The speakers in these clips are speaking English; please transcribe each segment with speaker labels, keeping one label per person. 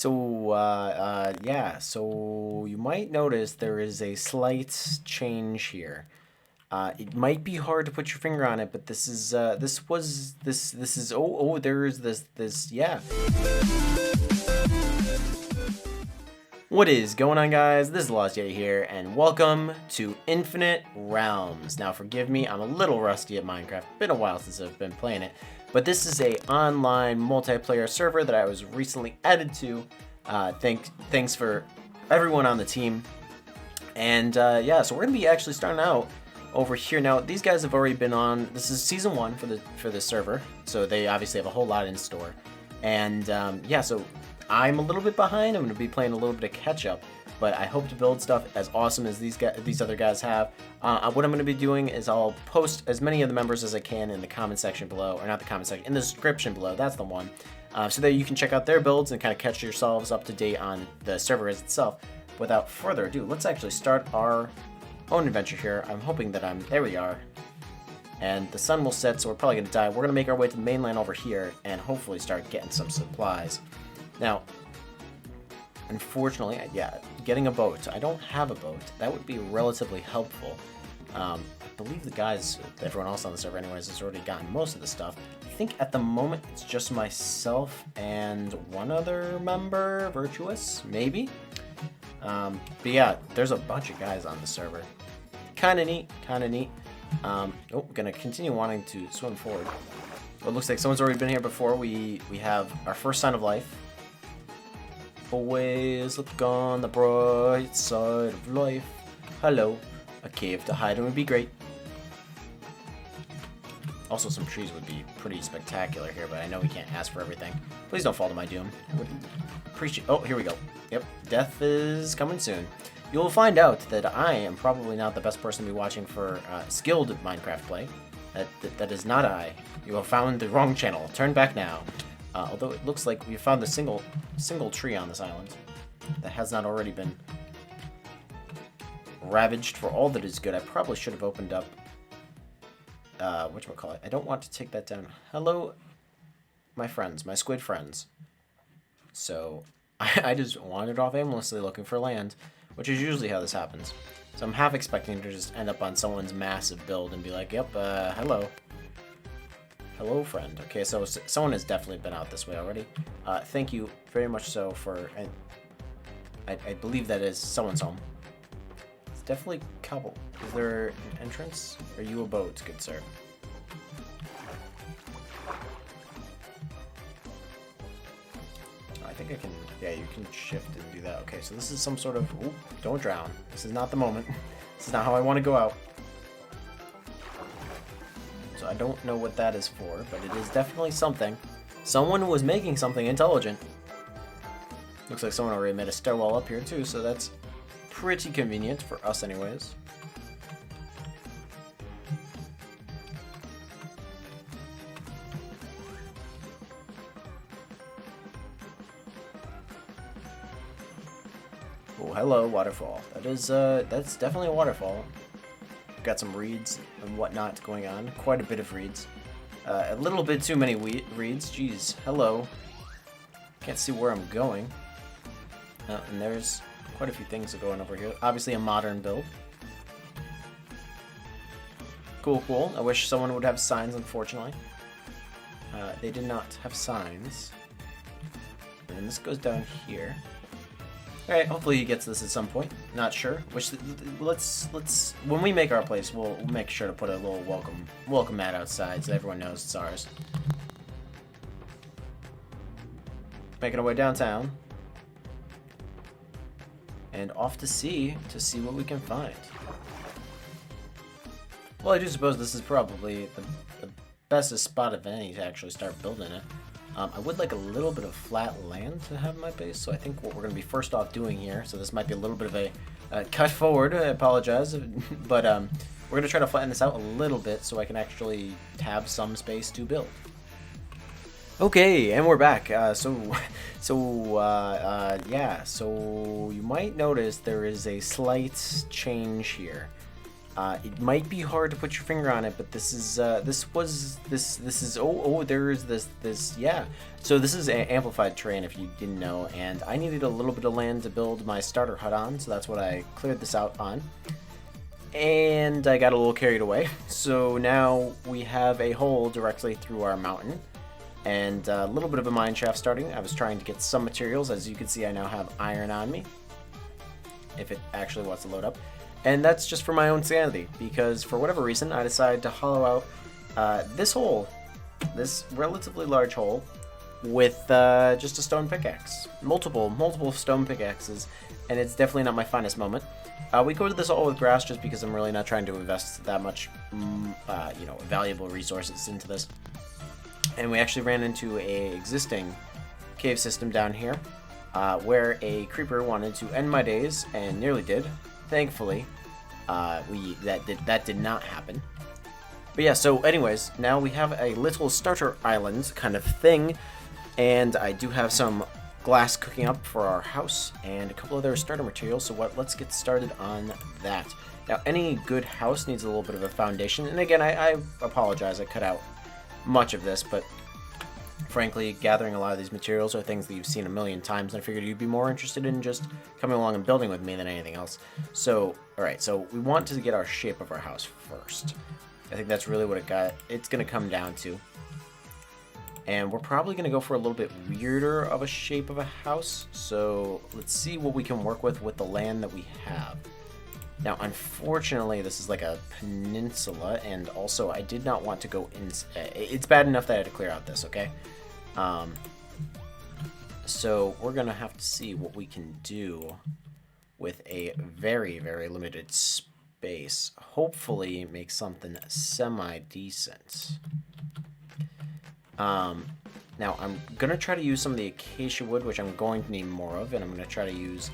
Speaker 1: Yeah, so you might notice there is a slight change here. It might be hard to put your finger on it, but this is, there's this, yeah. What is going on, guys? This is TheLostYeti here, and welcome to Infinite Realms. Now, forgive me, I'm a little rusty at Minecraft. Been a while since I've been playing it, but this is a online multiplayer server that I was recently added to. Thanks for everyone on the team, and yeah, so we're gonna be actually starting out over here. Now, these guys have already been on. This is season 1 for the server, so they obviously have a whole lot in store, and yeah, so I'm a little bit behind. I'm going to be playing a little bit of catch up, but I hope to build stuff as awesome as these other guys have. What I'm going to be doing is I'll post as many of the members as I can in the comment section below, or not the comment section, in the description below. That's the one, so that you can check out their builds and kind of catch yourselves up to date on the server as itself. Without further ado, let's actually start our own adventure here. I'm hoping that there we are. And the sun will set, so we're probably going to die. We're going to make our way to the mainland over here and hopefully start getting some supplies. Now, unfortunately, yeah, getting a boat. I don't have a boat. That would be relatively helpful. I believe the guys, everyone else on the server anyways, has already gotten most of the stuff. I think at the moment it's just myself and one other member, Virtuous, maybe? But yeah, there's a bunch of guys on the server. Kinda neat, kinda neat. Gonna continue wanting to swim forward. Well, it looks like someone's already been here before. We have our first sign of life. Always look on the bright side of life. Hello, a cave to hide in would be great. Also, some trees would be pretty spectacular here, but I know we can't ask for everything. Please don't fall to my doom. I would appreciate. Oh, here we go. Yep, death is coming soon. You'll find out that I am probably not the best person to be watching for skilled Minecraft play. That is not I. You have found the wrong channel. Turn back now. Although it looks like we found a single tree on this island that has not already been ravaged for all that is good. I probably should have opened up whatchamacallit. I don't want to take that down. Hello, my friends, my squid friends. So I just wandered off aimlessly looking for land, which is usually how this happens. So I'm half expecting to just end up on someone's massive build and be like, yep, hello. Hello, friend. Okay, so someone has definitely been out this way already. Thank you very much so for... I believe that is someone's home. It's definitely cobble. Is there an entrance? Are you a boat, good sir? I think I can... Yeah, you can shift and do that. Okay, so this is some sort of... Ooh, don't drown. This is not the moment. This is not how I want to go out. So I don't know what that is for, but it is definitely something. Someone was making something intelligent. Looks like someone already made a stairwell up here too, so that's pretty convenient for us anyways. Oh, hello, waterfall. That's definitely a waterfall. Got some reeds and whatnot going on. Quite a bit of reeds. A little bit too many reeds. Jeez. Hello. Can't see where I'm going. And there's quite a few things going over here. Obviously a modern build. Cool, cool. I wish someone would have signs, unfortunately. They did not have signs. And this goes down here. Alright, hopefully he gets this at some point. Not sure. Let's when we make our place, we'll make sure to put a little welcome mat outside so everyone knows it's ours. Making our way downtown. And off to see what we can find. Well, I do suppose this is probably the bestest spot of any to actually start building it. I would like a little bit of flat land to have my base, so I think what we're going to be first off doing here, so this might be a little bit of a cut forward, I apologize, but we're going to try to flatten this out a little bit so I can actually have some space to build. Okay, and we're back. Yeah, so you might notice there is a slight change here. It might be hard to put your finger on it, but this is there's this yeah. So this is amplified terrain if you didn't know, and I needed a little bit of land to build my starter hut on, so that's what I cleared this out on. And I got a little carried away, so now we have a hole directly through our mountain, and a little bit of a mine shaft starting. I was trying to get some materials. As you can see, I now have iron on me, if it actually wants to load up. And that's just for my own sanity, because for whatever reason, I decided to hollow out this hole, this relatively large hole, with just a stone pickaxe. Multiple stone pickaxes, and it's definitely not my finest moment. We coated this all with grass just because I'm really not trying to invest that much, valuable resources into this. And we actually ran into a existing cave system down here, where a creeper wanted to end my days, and nearly did. Thankfully, that did not happen. But yeah, so anyways, now we have a little starter island kind of thing, and I do have some glass cooking up for our house and a couple other starter materials. So let's get started on that. Now, any good house needs a little bit of a foundation, and again, I apologize, I cut out much of this, but frankly, gathering a lot of these materials are things that you've seen a million times, and I figured you'd be more interested in just coming along and building with me than anything else. So, alright, so we want to get our shape of our house first. I think that's really what it's going to come down to. And we're probably going to go for a little bit weirder of a shape of a house, so let's see what we can work with the land that we have. Now, unfortunately, this is like a peninsula, and also I did not want to go in. It's bad enough that I had to clear out this, okay? So we're going to have to see what we can do with a very, very limited space. Hopefully make something semi-decent. Now, I'm going to try to use some of the acacia wood, which I'm going to need more of, and I'm going to try to use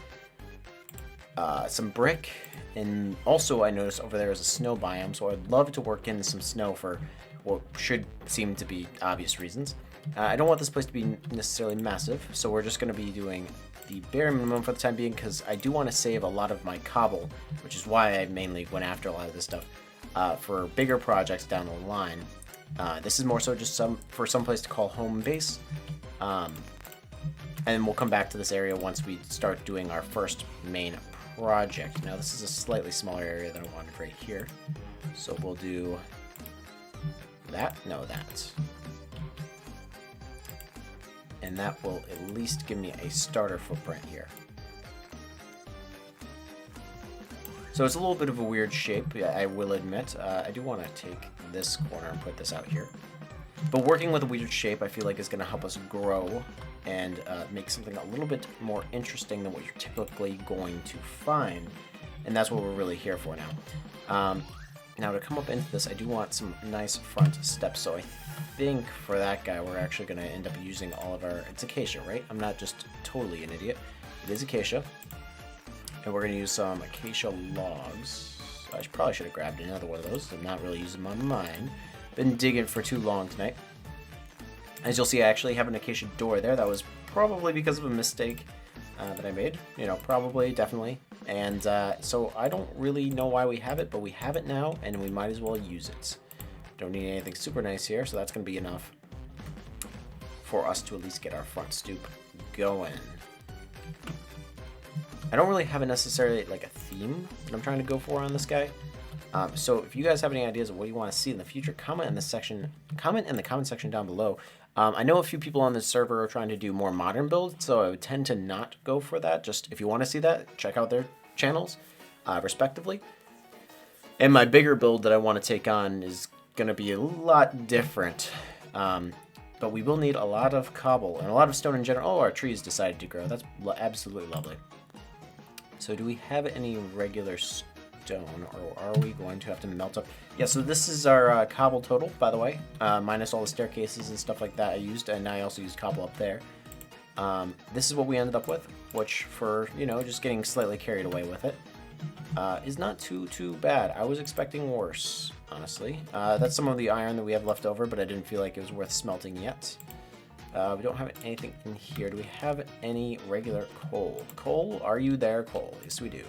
Speaker 1: some brick. And also, I noticed over there is a snow biome, so I'd love to work in some snow for what should seem to be obvious reasons. I don't want this place to be necessarily massive, so we're just going to be doing the bare minimum for the time being, because I do want to save a lot of my cobble, which is why I mainly went after a lot of this stuff, for bigger projects down the line. This is more so just for some place to call home base, and we'll come back to this area once we start doing our first main project. Now, this is a slightly smaller area than I wanted right here, so we'll do that. No, that. And that will at least give me a starter footprint here. So it's a little bit of a weird shape, I will admit. I do want to take this corner and put this out here. But working with a weird shape, I feel like is going to help us grow and make something a little bit more interesting than what you're typically going to find. And that's what we're really here for now. Now, to come up into this, I do want some nice front steps. So I think for that guy, we're actually going to end up using all of our... It's acacia, right? I'm not just totally an idiot. It is acacia. And we're going to use some acacia logs. I probably should have grabbed another one of those. I'm not really using my mind. Been digging for too long tonight. As you'll see, I actually have an acacia door there. That was probably because of a mistake that I made. You know, probably, definitely. And so I don't really know why we have it, but we have it now, and we might as well use it. Don't need anything super nice here, so that's going to be enough for us to at least get our front stoop going. I don't really have a necessarily like a theme that I'm trying to go for on this guy. So if you guys have any ideas of what you want to see in the future, comment in the comment section down below. I know a few people on this server are trying to do more modern builds, so I would tend to not go for that. Just if you want to see that, check out their channels, respectively. And my bigger build that I want to take on is going to be a lot different. But we will need a lot of cobble and a lot of stone in general. Oh, our trees decided to grow. That's absolutely lovely. So do we have any regular stone, or are we going to have to melt up? Yeah, so this is our cobble total, by the way, minus all the staircases and stuff like that I used, and I also used cobble up there. This is what we ended up with, which for, you know, just getting slightly carried away with it, is not too bad. I was expecting worse, honestly. That's some of the iron that we have left over, but I didn't feel like it was worth smelting yet. We don't have anything in here. Do we have any regular coal? Coal, are you there, coal? Yes, we do.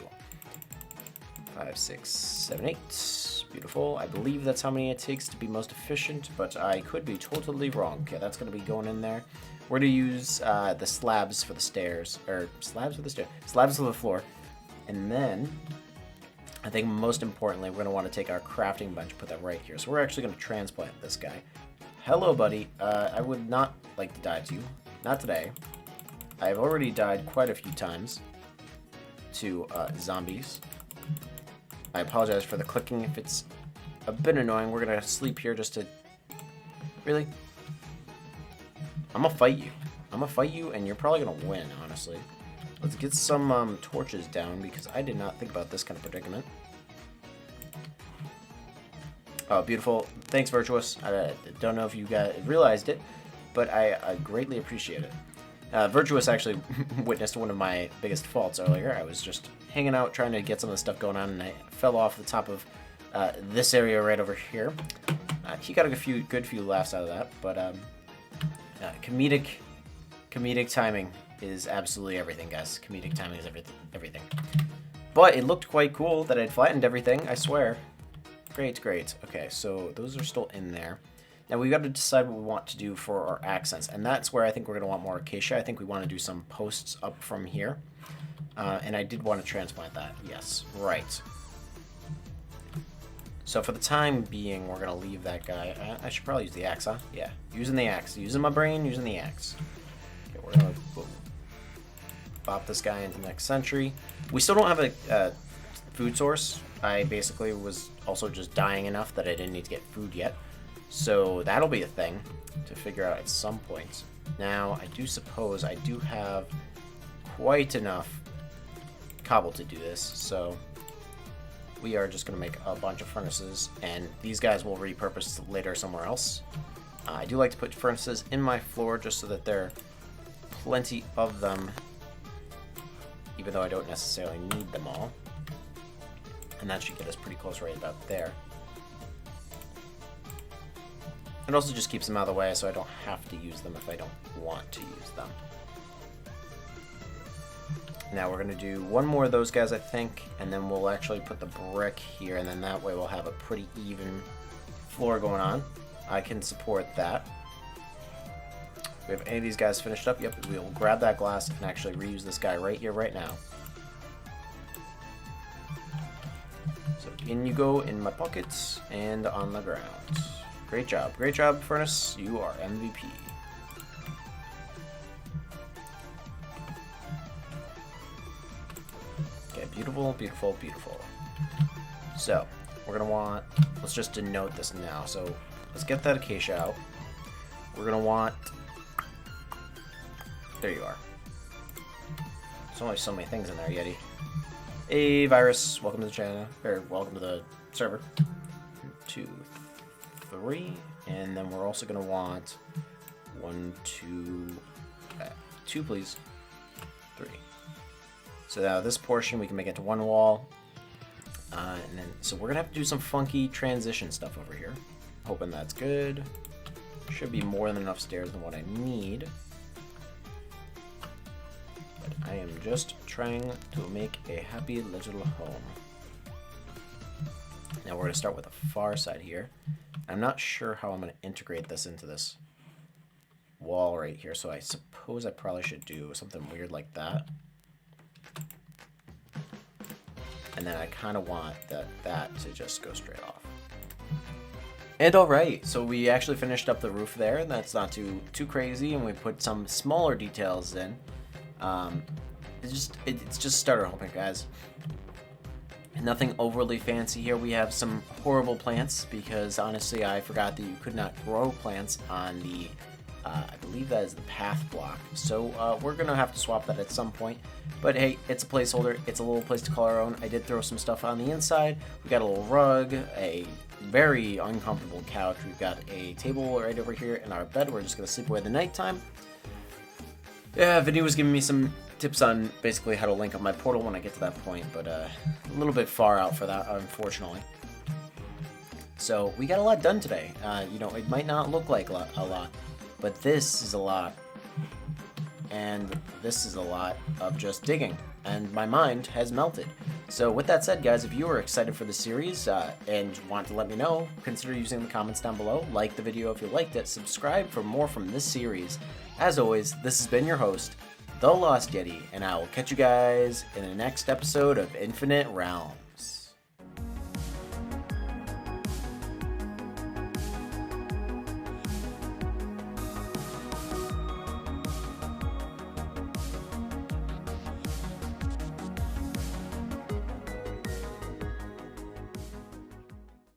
Speaker 1: 5, 6, 7, 8. Beautiful. I believe that's how many it takes to be most efficient, but I could be totally wrong. Okay, that's going to be going in there. We're going to use the slabs for the stairs, or slabs for the stairs, slabs for the floor. And then, I think most importantly, we're going to want to take our crafting bench and put that right here. So we're actually going to transplant this guy. Hello, buddy. I would not like to die to you. Not today. I've already died quite a few times to zombies. I apologize for the clicking if it's a bit annoying. We're going to sleep here just to... Really? I'm going to fight you. I'm going to fight you, and you're probably going to win, honestly. Let's get some torches down, because I did not think about this kind of predicament. Oh, beautiful. Thanks, Virtuous. I don't know if you guys realized it, but I greatly appreciate it. Virtuous actually witnessed one of my biggest faults earlier. I was just hanging out trying to get some of the stuff going on, and I fell off the top of this area right over here. He got a good few laughs out of that, but comedic timing is absolutely everything, guys. Comedic timing is everything. But it looked quite cool that I'd flattened everything, I swear. Great, great. Okay, so those are still in there. Now we've got to decide what we want to do for our accents, and that's where I think we're going to want more acacia. I think we want to do some posts up from here. And I did want to transplant that. Yes, right. So for the time being, we're going to leave that guy. I should probably use the axe, huh? Yeah, using the axe. Using my brain, using the axe. Okay, we're going to pop this guy into next century. We still don't have a food source. I basically was also just dying enough that I didn't need to get food yet. So that'll be a thing to figure out at some point. Now, I do suppose I do have quite enough cobble to do this, so we are just going to make a bunch of furnaces, and these guys will repurpose later somewhere else. I do like to put furnaces in my floor just so that there are plenty of them, even though I don't necessarily need them all. And that should get us pretty close right about there. It also just keeps them out of the way so I don't have to use them if I don't want to use them. Now we're going to do one more of those guys, I think, and then we'll actually put the brick here, and then that way we'll have a pretty even floor going on. I can support that. We have any of these guys finished up? Yep, we'll grab that glass and actually reuse this guy right here, right now. So in you go in my pockets and on the ground. Great job, Furnace. You are MVP. Okay, beautiful, beautiful, beautiful. So, we're gonna want, let's just denote this now. So, let's get that acacia out. We're gonna want, there you are. There's only so many things in there, Yeti. Hey, Virus, welcome to the channel, or welcome to the server. 2, 3, and then we're also going to want 1, 2, 2 please, 3. So now this portion we can make it to one wall, and then so we're gonna have to do some funky transition stuff over here. Hoping that's good. Should be more than enough stairs than what I need. But I am just trying to make a happy little home. Now we're going to start with the far side here. I'm not sure how I'm going to integrate this into this wall right here, so I suppose I probably should do something weird like that. And then I kind of want that to just go straight off. And alright, so we actually finished up the roof there. That's not too crazy, and we put some smaller details in. It's just starter hoping, guys. Nothing overly fancy here. We have some horrible plants because honestly I forgot that you could not grow plants on the I believe that is the path block. So we're gonna have to swap that at some point. But hey, it's a placeholder. It's a little place to call our own. I did throw some stuff on the inside. We got a little rug, a very uncomfortable couch. We've got a table right over here in our bed. We're just gonna sleep away the nighttime. Yeah, Vinny was giving me some tips on basically how to link up my portal when I get to that point, but a little bit far out for that, unfortunately. So we got a lot done today. You know, it might not look like a lot, but this is a lot. and this is a lot of just digging, and my mind has melted. So with that said, guys, if you are excited for the series and want to let me know, consider using the comments down below. Like the video if you liked it, subscribe for more from this series. As always, this has been your host, The Lost Yeti, and I will catch you guys in the next episode of Infinite Realms.